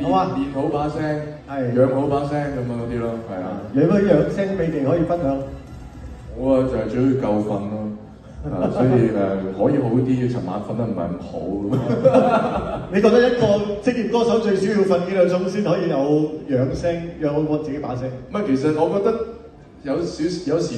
練好把聲，養好把聲咁樣嗰啲咯，係啊。有冇養聲秘技可以分享？我就係最中意夠瞓咯。所以可以好啲，尋晚瞓得唔係咁好。你覺得一個職業歌手最少要瞓幾兩鐘先可以有養聲，養好我自己把聲？唔係，其實我覺得有時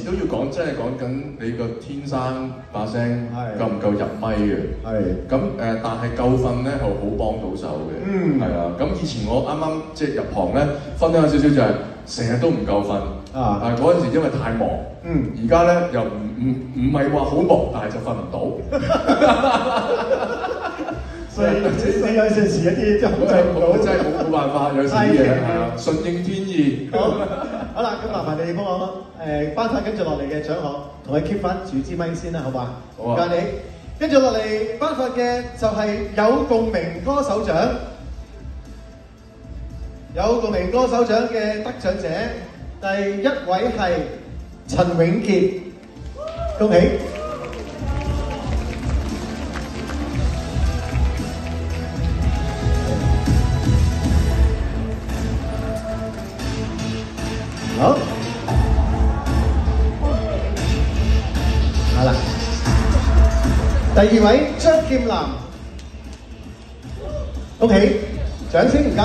都要講，真係講緊你個天生把聲夠唔夠入咪嘅。係。咁但係夠瞓咧係好幫到手嘅。嗯。係啊。咁以前我啱啱即係入行咧，分享少少就係成日都唔夠瞓。啊。但係嗰陣時因為太忙。嗯。而家咧又唔係話好忙，但係就瞓唔到。所以你有陣時一啲真係控制唔到，真係冇辦法，有時啲嘢係啊，順應天意。好啦，咁麻煩你幫我頒發跟住落嚟嘅獎項，同佢 keep 翻住支咪先啦，好嘛？好啊。唔該你。跟住落嚟頒發嘅就係有共鳴歌手獎，有共鳴歌手獎嘅得獎者，第一位係陳永傑，恭喜！好，好啦，第二位張劍南，恭喜，掌聲唔該。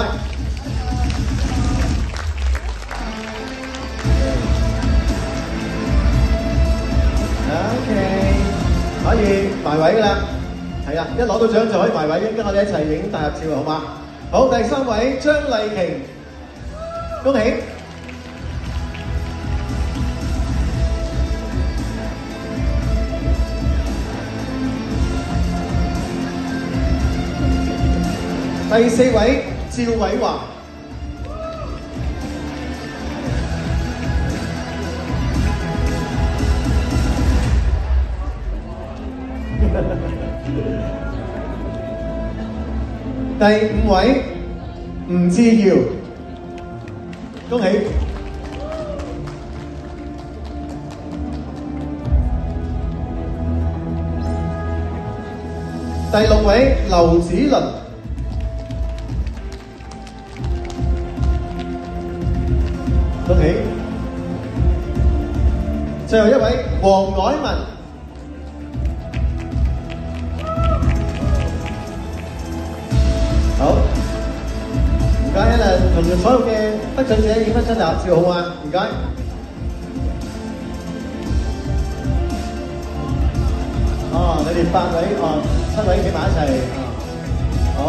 OK， 可以埋位㗎啦，係啊，一攞到獎就可以埋位，跟我哋一齊影大合照，好嗎？好，第三位張麗瓊，恭喜。第四位趙偉華，第五位吳志堯，恭喜！第六位劉子麟。恭喜！最後一位黃凱文，好，唔該 Alan，同所有嘅得獎者影翻張大合照好嗎？唔該。哦，你哋8位，7位企埋一齊，好。